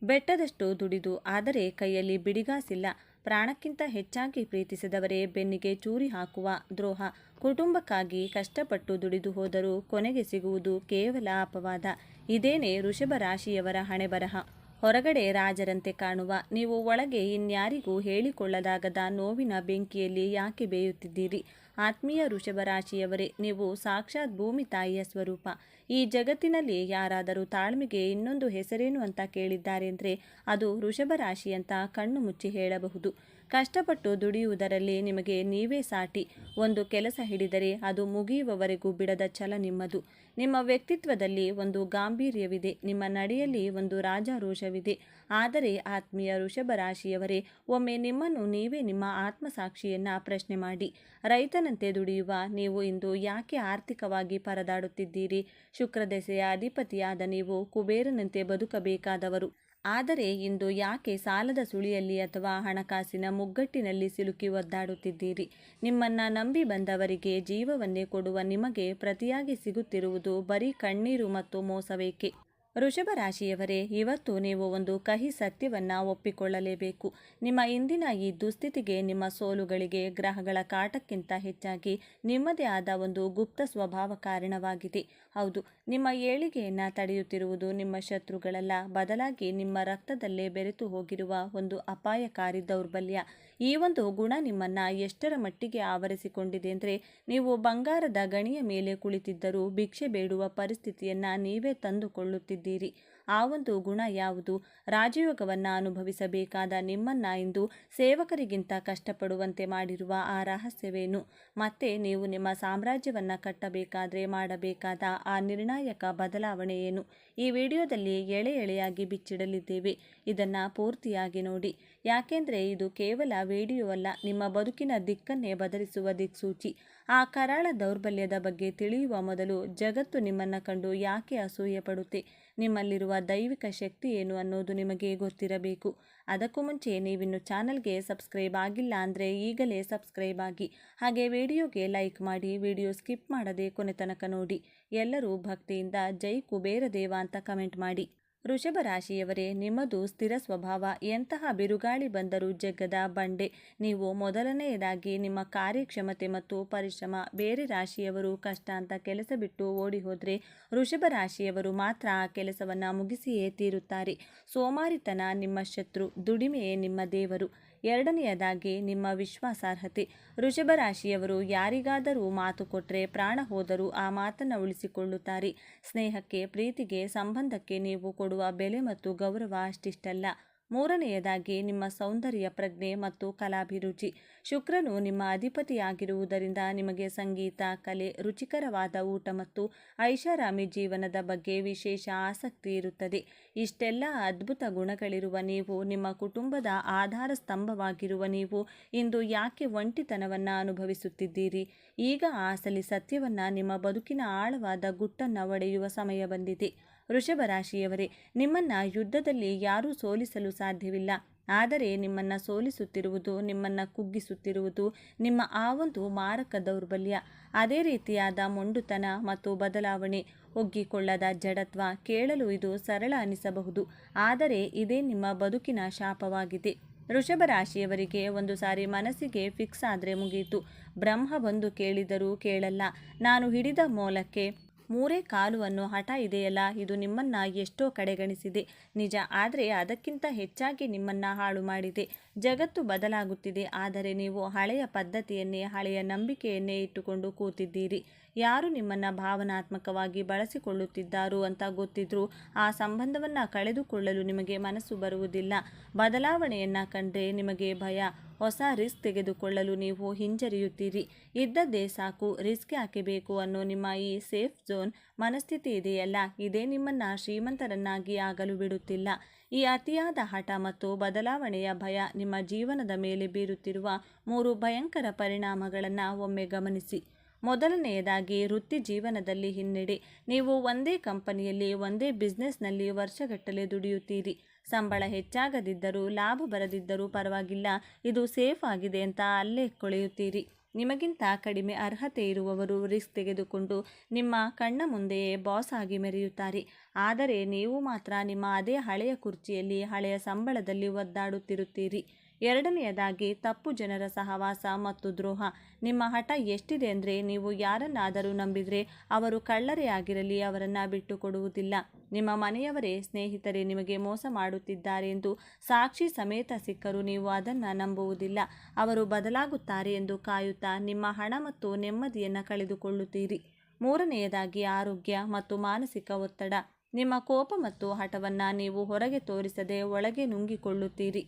ಬೆಟ್ಟದಷ್ಟು ದುಡಿದು ಆದರೆ ಕೈಯಲ್ಲಿ ಬಿಡಿಗಾಸಿಲ್ಲ. ಪ್ರಾಣಕ್ಕಿಂತ ಹೆಚ್ಚಾಗಿ ಪ್ರೀತಿಸಿದವರೇ ಬೆನ್ನಿಗೆ ಚೂರಿ ಹಾಕುವ ದ್ರೋಹ. ಕುಟುಂಬಕ್ಕಾಗಿ ಕಷ್ಟಪಟ್ಟು ದುಡಿದು ಹೋದರೂ ಕೊನೆಗೆ ಸಿಗುವುದು ಕೇವಲ ಅಪವಾದ. ಇದೇನೇ ವೃಷಭ ರಾಶಿಯವರ ಹಣೆಬರಹ. ಹೊರಗಡೆ ರಾಜರಂತೆ ಕಾಣುವ ನೀವು ಒಳಗೆ ಇನ್ಯಾರಿಗೂ ಹೇಳಿಕೊಳ್ಳಲಾಗದ ನೋವಿನ ಬೆಂಕಿಯಲ್ಲಿ ಯಾಕೆ ಬೇಯುತ್ತಿದ್ದೀರಿ? ಆತ್ಮೀಯ ವೃಷಭ ರಾಶಿಯವರೇ, ನೀವು ಸಾಕ್ಷಾತ್ ಭೂಮಿ ತಾಯಿಯ ಸ್ವರೂಪ. ಈ ಜಗತ್ತಿನಲ್ಲಿ ಯಾರಾದರೂ ತಾಳ್ಮೆಗೆ ಇನ್ನೊಂದು ಹೆಸರೇನು ಅಂತ ಕೇಳಿದ್ದಾರೆ ಅಂದರೆ ಅದು ವೃಷಭ ರಾಶಿ ಅಂತ ಕಣ್ಣು ಮುಚ್ಚಿ ಹೇಳಬಹುದು. ಕಷ್ಟಪಟ್ಟು ದುಡಿಯುವುದರಲ್ಲಿ ನಿಮಗೆ ನೀವೇ ಸಾಟಿ. ಒಂದು ಕೆಲಸ ಹಿಡಿದರೆ ಅದು ಮುಗಿಯುವವರೆಗೂ ಬಿಡದ ಛಲ ನಿಮ್ಮದು. ನಿಮ್ಮ ವ್ಯಕ್ತಿತ್ವದಲ್ಲಿ ಒಂದು ಗಾಂಭೀರ್ಯವಿದೆ, ನಿಮ್ಮ ನಡೆಯಲ್ಲಿ ಒಂದು ರಾಜಾರೋಷವಿದೆ. ಆದರೆ ಆತ್ಮೀಯ ವೃಷಭ ರಾಶಿಯವರೇ, ಒಮ್ಮೆ ನಿಮ್ಮನ್ನು ನೀವೇ ನಿಮ್ಮ ಆತ್ಮಸಾಕ್ಷಿಯನ್ನು ಪ್ರಶ್ನೆ ಮಾಡಿ. ರೈತನಂತೆ ದುಡಿಯುವ ನೀವು ಇಂದು ಯಾಕೆ ಆರ್ಥಿಕವಾಗಿ ಪರದಾಡುತ್ತಿದ್ದೀರಿ? ಶುಕ್ರದೆಸೆಯ ಅಧಿಪತಿಯಾದ ನೀವು ಕುಬೇರನಂತೆ ಬದುಕಬೇಕಾದವರು. ಆದರೆ ಇಂದು ಯಾಕೆ ಸಾಲದ ಸುಳಿಯಲ್ಲಿ ಅಥವಾ ಹಣಕಾಸಿನ ಮುಗ್ಗಟ್ಟಿನಲ್ಲಿ ಸಿಲುಕಿ ಒದ್ದಾಡುತ್ತಿದ್ದೀರಿ? ನಿಮ್ಮನ್ನ ನಂಬಿ ಬಂದವರಿಗೆ ಜೀವವನ್ನೇ ಕೊಡುವ ನಿಮಗೆ ಪ್ರತಿಯಾಗಿ ಸಿಗುತ್ತಿರುವುದು ಬರೀ ಕಣ್ಣೀರು ಮತ್ತು ಮೋಸವೇಕೆ? ವೃಷಭ ರಾಶಿಯವರೇ, ಇವತ್ತು ನೀವು ಒಂದು ಕಹಿ ಸತ್ಯವನ್ನ ಒಪ್ಪಿಕೊಳ್ಳಲೇಬೇಕು. ನಿಮ್ಮ ಇಂದಿನ ಈ ದುಸ್ಥಿತಿಗೆ, ನಿಮ್ಮ ಸೋಲುಗಳಿಗೆ ಗ್ರಹಗಳ ಕಾಟಕ್ಕಿಂತ ಹೆಚ್ಚಾಗಿ ನಿಮ್ಮದೇ ಆದ ಒಂದು ಗುಪ್ತ ಸ್ವಭಾವ ಕಾರಣವಾಗಿದೆ. ಹೌದು, ನಿಮ್ಮ ಏಳಿಗೆಯನ್ನು ತಡೆಯುತ್ತಿರುವುದು ನಿಮ್ಮ ಶತ್ರುಗಳಲ್ಲ, ಬದಲಾಗಿ ನಿಮ್ಮ ರಕ್ತದಲ್ಲೇ ಬೆರೆತು ಹೋಗಿರುವ ಒಂದು ಅಪಾಯಕಾರಿ ದೌರ್ಬಲ್ಯ. ಈ ಒಂದು ಗುಣ ನಿಮ್ಮನ್ನ ಎಷ್ಟರ ಮಟ್ಟಿಗೆ ಆವರಿಸಿಕೊಂಡಿದೆ ಅಂದರೆ ನೀವು ಬಂಗಾರದ ಗಣಿಯ ಮೇಲೆ ಕುಳಿತಿದ್ದರೂ ಭಿಕ್ಷೆ ಬೇಡುವ ಪರಿಸ್ಥಿತಿಯನ್ನ ನೀವೇ ತಂದುಕೊಳ್ಳುತ್ತಿದ್ದೀರಿ. ಆ ಒಂದು ಗುಣ ಯಾವುದು? ರಾಜಯೋಗವನ್ನು ಅನುಭವಿಸಬೇಕಾದ ನಿಮ್ಮನ್ನ ಇಂದು ಸೇವಕರಿಗಿಂತ ಕಷ್ಟಪಡುವಂತೆ ಮಾಡಿರುವ ಆ ರಹಸ್ಯವೇನು? ಮತ್ತೆ ನೀವು ನಿಮ್ಮ ಸಾಮ್ರಾಜ್ಯವನ್ನು ಕಟ್ಟಬೇಕಾದ್ರೆ ಮಾಡಬೇಕಾದ ಆ ನಿರ್ಣಾಯಕ ಬದಲಾವಣೆ ಏನು? ಈ ವಿಡಿಯೋದಲ್ಲಿ ಎಳೆ ಎಳೆಯಾಗಿ ಬಿಚ್ಚಿಡಲಿದ್ದೇವೆ. ಇದನ್ನು ಪೂರ್ತಿಯಾಗಿ ನೋಡಿ. ಯಾಕೆಂದರೆ ಇದು ಕೇವಲ ವಿಡಿಯೋ ಅಲ್ಲ, ನಿಮ್ಮ ಬದುಕಿನ ದಿಕ್ಕನ್ನೇ ಬದಲಿಸುವ ದಿಕ್ಸೂಚಿ. ಆ ಕರಾಳ ದೌರ್ಬಲ್ಯದ ಬಗ್ಗೆ ತಿಳಿಯುವ ಮೊದಲು ಜಗತ್ತು ನಿಮ್ಮನ್ನು ಕಂಡು ಯಾಕೆ ಅಸೂಯೆ ಪಡುತ್ತೆ? ನಿಮ್ಮಲ್ಲಿರುವ ದೈವಿಕ ಶಕ್ತಿ ಏನು ಅನ್ನೋದು ನಿಮಗೆ ಗೊತ್ತಿರಬೇಕು. ಅದಕ್ಕೂ ಮುಂಚೆ ನೀವಿನ್ನು ಚಾನಲ್ಗೆ ಸಬ್ಸ್ಕ್ರೈಬ್ ಆಗಿಲ್ಲ ಅಂದರೆ ಈಗಲೇ ಸಬ್ಸ್ಕ್ರೈಬ್ ಆಗಿ, ಹಾಗೆ ವಿಡಿಯೋಗೆ ಲೈಕ್ ಮಾಡಿ, ವಿಡಿಯೋ ಸ್ಕಿಪ್ ಮಾಡದೆ ಕೊನೆ ತನಕ ನೋಡಿ. ಎಲ್ಲರೂ ಭಕ್ತಿಯಿಂದ ಜೈ ಕುಬೇರ ದೇವ ಅಂತ ಕಮೆಂಟ್ ಮಾಡಿ. ವೃಷಭ ರಾಶಿಯವರೇ, ನಿಮ್ಮದು ಸ್ಥಿರ ಸ್ವಭಾವ. ಎಂತಹ ಬಿರುಗಾಳಿ ಬಂದರೂ ಜಗ್ಗದ ಬಂಡೆ ನೀವು. ಮೊದಲನೆಯದಾಗಿ ನಿಮ್ಮ ಕಾರ್ಯಕ್ಷಮತೆ ಮತ್ತು ಪರಿಶ್ರಮ. ಬೇರೆ ರಾಶಿಯವರು ಕಷ್ಟ ಅಂತ ಕೆಲಸ ಬಿಟ್ಟು ಓಡಿ ಹೋದರೆ ವೃಷಭ ರಾಶಿಯವರು ಮಾತ್ರ ಆ ಕೆಲಸವನ್ನು ಮುಗಿಸಿಯೇ ತೀರುತ್ತಾರೆ. ಸೋಮಾರಿತನ ನಿಮ್ಮ ಶತ್ರು, ದುಡಿಮೆಯೇ ನಿಮ್ಮ ದೇವರು. ಎರಡನೆಯದಾಗಿ ನಿಮ್ಮ ವಿಶ್ವಾಸಾರ್ಹತೆ. ವೃಷಭ ರಾಶಿಯವರು ಯಾರಿಗಾದರೂ ಮಾತು ಕೊಟ್ಟರೆ ಪ್ರಾಣ ಹೋದರೂ ಆ ಮಾತನ್ನು ಉಳಿಸಿಕೊಳ್ಳುತ್ತಾರೆ. ಸ್ನೇಹಕ್ಕೆ, ಪ್ರೀತಿಗೆ, ಸಂಬಂಧಕ್ಕೆ ನೀವು ಕೊಡುವ ಬೆಲೆ ಮತ್ತು ಗೌರವ ಅಷ್ಟಿಷ್ಟಲ್ಲ. ಮೂರನೆಯದಾಗಿ ನಿಮ್ಮ ಸೌಂದರ್ಯ ಪ್ರಜ್ಞೆ ಮತ್ತು ಕಲಾಭಿರುಚಿ. ಶುಕ್ರನು ನಿಮ್ಮ ಅಧಿಪತಿಯಾಗಿರುವುದರಿಂದ ನಿಮಗೆ ಸಂಗೀತ, ಕಲೆ, ರುಚಿಕರವಾದ ಊಟ ಮತ್ತು ಐಷಾರಾಮಿ ಜೀವನದ ಬಗ್ಗೆ ವಿಶೇಷ ಆಸಕ್ತಿ ಇರುತ್ತದೆ. ಇಷ್ಟೆಲ್ಲ ಅದ್ಭುತ ಗುಣಗಳಿರುವ ನೀವು, ನಿಮ್ಮ ಕುಟುಂಬದ ಆಧಾರ ಸ್ತಂಭವಾಗಿರುವ ನೀವು ಇಂದು ಯಾಕೆ ಒಂಟಿತನವನ್ನು ಅನುಭವಿಸುತ್ತಿದ್ದೀರಿ? ಈಗ ಆ ಅಸಲಿ ಸತ್ಯವನ್ನು, ನಿಮ್ಮ ಬದುಕಿನ ಆಳವಾದ ಗುಟ್ಟನ್ನು ಒಡೆಯುವ ಸಮಯ ಬಂದಿದೆ. ವೃಷಭ ರಾಶಿಯವರೇ, ನಿಮ್ಮನ್ನು ಯುದ್ಧದಲ್ಲಿ ಯಾರೂ ಸೋಲಿಸಲು ಸಾಧ್ಯವಿಲ್ಲ. ಆದರೆ ನಿಮ್ಮನ್ನು ಸೋಲಿಸುತ್ತಿರುವುದು, ನಿಮ್ಮನ್ನು ಕುಗ್ಗಿಸುತ್ತಿರುವುದು ನಿಮ್ಮ ಆ ಒಂದು ಮಾರಕ ದೌರ್ಬಲ್ಯ. ಅದೇ ರೀತಿಯಾದ ಮೊಂಡುತನ ಮತ್ತು ಬದಲಾವಣೆ, ಒಗ್ಗಿಕೊಳ್ಳದ ಜಡತ್ವ. ಕೇಳಲು ಇದು ಸರಳ ಅನಿಸಬಹುದು, ಆದರೆ ಇದೇ ನಿಮ್ಮ ಬದುಕಿನ ಶಾಪವಾಗಿದೆ. ವೃಷಭ ರಾಶಿಯವರಿಗೆ ಒಂದು ಸಾರಿ ಮನಸ್ಸಿಗೆ ಫಿಕ್ಸ್ ಆದರೆ ಮುಗಿಯಿತು. ಬ್ರಹ್ಮ ಬಂದು ಕೇಳಿದರೂ ಕೇಳಲ್ಲ. ನಾನು ಹಿಡಿದ ಮೂಲಕ್ಕೆ ಮೂರೇ ಕಾಲು ಅನ್ನೋ ಹಠ ಇದೆಯಲ್ಲ, ಇದು ನಿಮ್ಮನ್ನು ಎಷ್ಟೋ ಕಡೆಗಣಿಸಿದೆ ನಿಜ, ಆದರೆ ಅದಕ್ಕಿಂತ ಹೆಚ್ಚಾಗಿ ನಿಮ್ಮನ್ನು ಹಾಳು ಮಾಡಿದೆ. ಜಗತ್ತು ಬದಲಾಗುತ್ತಿದೆ, ಆದರೆ ನೀವು ಹಳೆಯ ಪದ್ಧತಿಯನ್ನೇ, ಹಳೆಯ ನಂಬಿಕೆಯನ್ನೇ ಇಟ್ಟುಕೊಂಡು ಕೂತಿದ್ದೀರಿ. ಯಾರು ನಿಮ್ಮನ್ನು ಭಾವನಾತ್ಮಕವಾಗಿ ಬಳಸಿಕೊಳ್ಳುತ್ತಿದ್ದಾರೋ ಅಂತ ಗೊತ್ತಿದ್ರೂ ಆ ಸಂಬಂಧವನ್ನು ಕಳೆದುಕೊಳ್ಳಲು ನಿಮಗೆ ಮನಸ್ಸು ಬರುವುದಿಲ್ಲ. ಬದಲಾವಣೆಯನ್ನು ಕಂಡ್ರೆ ನಿಮಗೆ ಭಯ. ಹೊಸ ರಿಸ್ಕ್ ತೆಗೆದುಕೊಳ್ಳಲು ನೀವು ಹಿಂಜರಿಯುತ್ತೀರಿ. ಇದ್ದದ್ದೇ ಸಾಕು, ರಿಸ್ಕ್ ಯಾಕೆ ಬೇಕು ಅನ್ನೋ ನಿಮ್ಮ ಈ ಸೇಫ್ ಝೋನ್ ಮನಸ್ಥಿತಿ ಇದೆಯಲ್ಲ, ಇದೇ ನಿಮ್ಮನ್ನು ಶ್ರೀಮಂತರನ್ನಾಗಿ ಆಗಲು ಬಿಡುತ್ತಿಲ್ಲ. ಈ ಅತಿಯಾದ ಹಠ ಮತ್ತು ಬದಲಾವಣೆಯ ಭಯ ನಿಮ್ಮ ಜೀವನದ ಮೇಲೆ ಬೀರುತ್ತಿರುವ 3 ಭಯಂಕರ ಪರಿಣಾಮಗಳನ್ನು ಒಮ್ಮೆ ಗಮನಿಸಿ. ಮೊದಲನೆಯದಾಗಿ, ವೃತ್ತಿ ಜೀವನದಲ್ಲಿ ಹಿನ್ನಡೆ. ನೀವು ಒಂದೇ ಕಂಪನಿಯಲ್ಲಿ, ಒಂದೇ ಬಿಸ್ನೆಸ್ನಲ್ಲಿ ವರ್ಷಗಟ್ಟಲೆ ದುಡಿಯುತ್ತೀರಿ. ಸಂಬಳ ಹೆಚ್ಚಾಗದಿದ್ದರೂ, ಲಾಭ ಬರದಿದ್ದರೂ ಪರವಾಗಿಲ್ಲ, ಇದು ಸೇಫ್ ಆಗಿದೆ ಅಂತ ಅಲ್ಲೇ ಕೊಳೆಯುತ್ತೀರಿ. ನಿಮಗಿಂತ ಕಡಿಮೆ ಅರ್ಹತೆ ಇರುವವರು ರಿಸ್ಕ್ ತೆಗೆದುಕೊಂಡು ನಿಮ್ಮ ಕಣ್ಣ ಮುಂದೆಯೇ ಬಾಸ್ ಆಗಿ ಮೆರೆಯುತ್ತಾರೆ. ಆದರೆ ನೀವು ಮಾತ್ರ ನಿಮ್ಮ ಅದೇ ಹಳೆಯ ಕುರ್ಚಿಯಲ್ಲಿ, ಹಳೆಯ ಸಂಬಳದಲ್ಲಿ ಒದ್ದಾಡುತ್ತಿರುತ್ತೀರಿ. ಎರಡನೆಯದಾಗಿ ತಪ್ಪು ಜನರ ಸಹವಾಸ ಮತ್ತು ದ್ರೋಹ. ನಿಮ್ಮ ಹಠ ಎಷ್ಟಿದೆ ಅಂದರೆ ನೀವು ಯಾರನ್ನಾದರೂ ನಂಬಿದರೆ ಅವರು ಕಳ್ಳರೇ ಆಗಿರಲಿ ಅವರನ್ನು ಬಿಟ್ಟು ಕೊಡುವುದಿಲ್ಲ. ನಿಮ್ಮ ಮನೆಯವರೇ ಸ್ನೇಹಿತರೇ ನಿಮಗೆ ಮೋಸ ಮಾಡುತ್ತಿದ್ದಾರೆ ಎಂದು ಸಾಕ್ಷಿ ಸಮೇತ ಸಿಕ್ಕರೂ ನೀವು ಅದನ್ನು ನಂಬುವುದಿಲ್ಲ. ಅವರು ಬದಲಾಗುತ್ತಾರೆ ಎಂದು ಕಾಯುತ್ತಾ ನಿಮ್ಮ ಹಣ ಮತ್ತು ನೆಮ್ಮದಿಯನ್ನು ಕಳೆದುಕೊಳ್ಳುತ್ತೀರಿ. ಮೂರನೆಯದಾಗಿ ಆರೋಗ್ಯ ಮತ್ತು ಮಾನಸಿಕ ಒತ್ತಡ. ನಿಮ್ಮ ಕೋಪ ಮತ್ತು ಹಠವನ್ನು ನೀವು ಹೊರಗೆ ತೋರಿಸದೆ ಒಳಗೆ ನುಂಗಿಕೊಳ್ಳುತ್ತೀರಿ.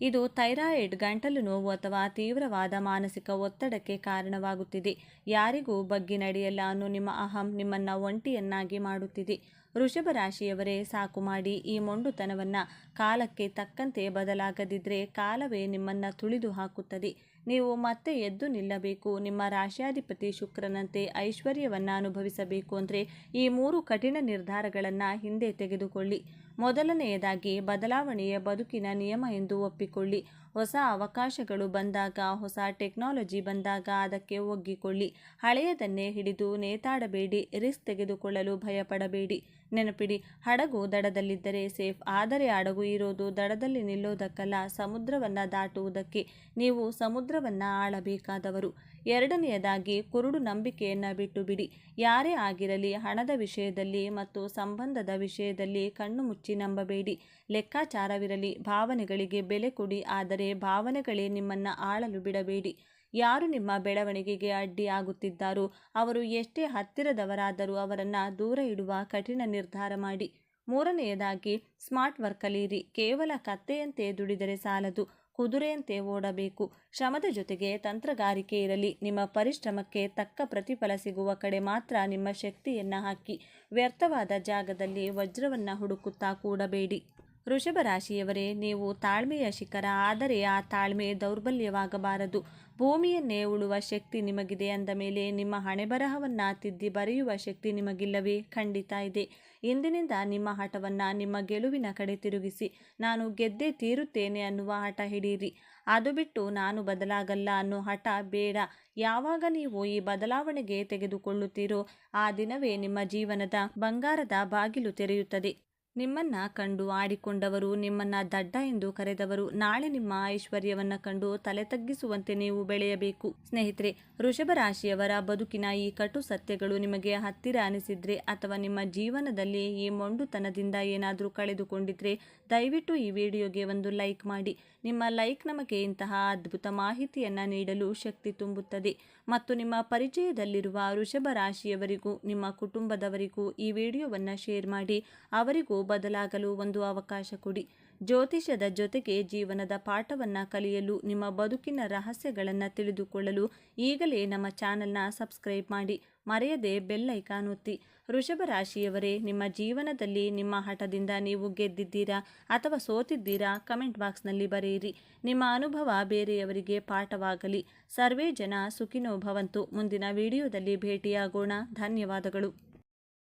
ಇದು ಥೈರಾಯ್ಡ್, ಗಂಟಲು ನೋವು ಅಥವಾ ತೀವ್ರವಾದ ಮಾನಸಿಕ ಒತ್ತಡಕ್ಕೆ ಕಾರಣವಾಗುತ್ತಿದೆ. ಯಾರಿಗೂ ಬಗ್ಗಿ ನಡೆಯಲ್ಲ ಅನ್ನೋ ನಿಮ್ಮ ಅಹಂ ನಿಮ್ಮನ್ನು ಒಂಟಿಯನ್ನಾಗಿ ಮಾಡುತ್ತಿದೆ. ವೃಷಭ ರಾಶಿಯವರೇ, ಸಾಕು ಮಾಡಿ ಈ ಮೊಂಡುತನವನ್ನು. ಕಾಲಕ್ಕೆ ತಕ್ಕಂತೆ ಬದಲಾಗದಿದ್ದರೆ ಕಾಲವೇ ನಿಮ್ಮನ್ನು ತುಳಿದು ಹಾಕುತ್ತದೆ. ನೀವು ಮತ್ತೆ ಎದ್ದು ನಿಲ್ಲಬೇಕು. ನಿಮ್ಮ ರಾಶ್ಯಾಧಿಪತಿ ಶುಕ್ರನಂತೆ ಐಶ್ವರ್ಯವನ್ನು ಅನುಭವಿಸಬೇಕು ಅಂದರೆ ಈ 3 ಕಠಿಣ ನಿರ್ಧಾರಗಳನ್ನು ಹಿಂದೆ ತೆಗೆದುಕೊಳ್ಳಿ. ಮೊದಲನೆಯದಾಗಿ ಬದಲಾವಣೆಯ ಬದುಕಿನ ನಿಯಮ ಎಂದು ಒಪ್ಪಿಕೊಳ್ಳಿ. ಹೊಸ ಅವಕಾಶಗಳು ಬಂದಾಗ, ಹೊಸ ಟೆಕ್ನಾಲಜಿ ಬಂದಾಗ ಅದಕ್ಕೆ ಒಗ್ಗಿಕೊಳ್ಳಿ. ಹಳೆಯದನ್ನೇ ಹಿಡಿದು ನೇತಾಡಬೇಡಿ. ರಿಸ್ಕ್ ತೆಗೆದುಕೊಳ್ಳಲು ಭಯಪಡಬೇಡಿ. ನೆನಪಿಡಿ, ಹಡಗು ದಡದಲ್ಲಿದ್ದರೆ ಸೇಫ್, ಆದರೆ ಹಡಗು ಇರೋದು ದಡದಲ್ಲಿ ನಿಲ್ಲೋದಕ್ಕಲ್ಲ, ಸಮುದ್ರವನ್ನು ದಾಟುವುದಕ್ಕೆ. ನೀವು ಸಮುದ್ರವನ್ನು ಆಳಬೇಕಾದವರು. ಎರಡನೆಯದಾಗಿ ಕುರುಡು ನಂಬಿಕೆಯನ್ನು ಬಿಟ್ಟು ಬಿಡಿ. ಯಾರೇ ಆಗಿರಲಿ ಹಣದ ವಿಷಯದಲ್ಲಿ ಮತ್ತು ಸಂಬಂಧದ ವಿಷಯದಲ್ಲಿ ಕಣ್ಣು ಮುಚ್ಚಿ ನಂಬಬೇಡಿ. ಲೆಕ್ಕಾಚಾರವಿರಲಿ, ಭಾವನೆಗಳಿಗೆ ಬೆಲೆ ಕೊಡಿ, ಆದರೆ ಭಾವನೆಗಳೇ ನಿಮ್ಮನ್ನು ಆಳಲು ಬಿಡಬೇಡಿ. ಯಾರು ನಿಮ್ಮ ಬೆಳವಣಿಗೆಗೆ ಅಡ್ಡಿ ಆಗುತ್ತಿದ್ದಾರೋ ಅವರು ಎಷ್ಟೇ ಹತ್ತಿರದವರಾದರೂ ಅವರನ್ನು ದೂರ ಇಡುವ ಕಠಿಣ ನಿರ್ಧಾರ ಮಾಡಿ. ಮೂರನೆಯದಾಗಿ ಸ್ಮಾರ್ಟ್ ವರ್ಕ್ ಕಲಿಯಿರಿ. ಕೇವಲ ಕತ್ತೆಯಂತೆ ದುಡಿದರೆ ಸಾಲದು, ಕುದುರೆಯಂತೆ ಓಡಬೇಕು. ಶ್ರಮದ ಜೊತೆಗೆ ತಂತ್ರಗಾರಿಕೆ ಇರಲಿ. ನಿಮ್ಮ ಪರಿಶ್ರಮಕ್ಕೆ ತಕ್ಕ ಪ್ರತಿಫಲ ಸಿಗುವ ಕಡೆ ಮಾತ್ರ ನಿಮ್ಮ ಶಕ್ತಿಯನ್ನು ಹಾಕಿ. ವ್ಯರ್ಥವಾದ ಜಾಗದಲ್ಲಿ ವಜ್ರವನ್ನು ಹುಡುಕುತ್ತಾ ಕೂಡಬೇಡಿ. ವೃಷಭ ರಾಶಿಯವರೇ, ನೀವು ತಾಳ್ಮೆಯ ಶಿಖರ, ಆದರೆ ಆ ತಾಳ್ಮೆ ದೌರ್ಬಲ್ಯವಾಗಬಾರದು. ಭೂಮಿಯನ್ನೇ ಉಳುವ ಶಕ್ತಿ ನಿಮಗಿದೆ ಅಂದ ಮೇಲೆ ನಿಮ್ಮ ಹಣೆಬರಹವನ್ನು ತಿದ್ದಿ ಬರೆಯುವ ಶಕ್ತಿ ನಿಮಗಿಲ್ಲವೇ? ಖಂಡಿತ ಇದೆ. ಇಂದಿನಿಂದ ನಿಮ್ಮ ಹಠವನ್ನು ನಿಮ್ಮ ಗೆಲುವಿನ ಕಡೆ ತಿರುಗಿಸಿ. ನಾನು ಗೆದ್ದೇ ತೀರುತ್ತೇನೆ ಅನ್ನುವ ಹಠ ಹಿಡಿಯಿರಿ. ಅದು ಬಿಟ್ಟು ನಾನು ಬದಲಾಗಲ್ಲ ಅನ್ನೋ ಹಠ ಬೇಡ. ಯಾವಾಗ ನೀವು ಈ ಬದಲಾವಣೆಗೆ ತೆಗೆದುಕೊಳ್ಳುತ್ತೀರೋ ಆ ದಿನವೇ ನಿಮ್ಮ ಜೀವನದ ಬಂಗಾರದ ಬಾಗಿಲು ತೆರೆಯುತ್ತದೆ. ನಿಮ್ಮನ್ನು ಕಂಡು ಆಡಿಕೊಂಡವರು, ನಿಮ್ಮನ್ನು ದಡ್ಡ ಎಂದು ಕರೆದವರು ನಾಳೆ ನಿಮ್ಮ ಐಶ್ವರ್ಯವನ್ನು ಕಂಡು ತಲೆ ತಗ್ಗಿಸುವಂತೆ ನೀವು ಬೆಳೆಯಬೇಕು. ಸ್ನೇಹಿತರೆ, ವೃಷಭ ರಾಶಿಯವರ ಬದುಕಿನ ಈ ಕಟು ಸತ್ಯಗಳು ನಿಮಗೆ ಹತ್ತಿರ ಅನಿಸಿದ್ರೆ ಅಥವಾ ನಿಮ್ಮ ಜೀವನದಲ್ಲಿ ಈ ಮೊಂಡುತನದಿಂದ ಏನಾದರೂ ಕಳೆದುಕೊಂಡಿದ್ರೆ ದಯವಿಟ್ಟು ಈ ವಿಡಿಯೋಗೆ ಒಂದು ಲೈಕ್ ಮಾಡಿ. ನಿಮ್ಮ ಲೈಕ್ ನಮಗೆ ಇಂತಹ ಅದ್ಭುತ ಮಾಹಿತಿಯನ್ನು ನೀಡಲು ಶಕ್ತಿ ತುಂಬುತ್ತದೆ. ಮತ್ತು ನಿಮ್ಮ ಪರಿಚಯದಲ್ಲಿರುವ ವೃಷಭ ರಾಶಿಯವರಿಗೂ ನಿಮ್ಮ ಕುಟುಂಬದವರಿಗೂ ಈ ವಿಡಿಯೋವನ್ನು ಶೇರ್ ಮಾಡಿ. ಅವರಿಗೂ ಬದಲಾಗಲು ಒಂದು ಅವಕಾಶ ಕೊಡಿ. ಜ್ಯೋತಿಷ್ಯದ ಜೊತೆಗೆ ಜೀವನದ ಪಾಠವನ್ನು ಕಲಿಯಲು, ನಿಮ್ಮ ಬದುಕಿನ ರಹಸ್ಯಗಳನ್ನು ತಿಳಿದುಕೊಳ್ಳಲು ಈಗಲೇ ನಮ್ಮ ಚಾನಲ್ನ ಸಬ್ಸ್ಕ್ರೈಬ್ ಮಾಡಿ. ಮರೆಯದೆ ಬೆಲ್ ಐಕಾನ್ ಒತ್ತಿ. ವೃಷಭ ರಾಶಿಯವರೇ, ನಿಮ್ಮ ಜೀವನದಲ್ಲಿ ನಿಮ್ಮ ಹಠದಿಂದ ನೀವು ಗೆದ್ದಿದ್ದೀರಾ ಅಥವಾ ಸೋತಿದ್ದೀರಾ? ಕಮೆಂಟ್ ಬಾಕ್ಸ್ನಲ್ಲಿ ಬರೆಯಿರಿ. ನಿಮ್ಮ ಅನುಭವ ಬೇರೆಯವರಿಗೆ ಪಾಠವಾಗಲಿ. ಸರ್ವೇ ಜನ ಸುಖಿನೋ ಭವಂತು. ಮುಂದಿನ ವಿಡಿಯೋದಲ್ಲಿ ಭೇಟಿಯಾಗೋಣ. ಧನ್ಯವಾದಗಳು.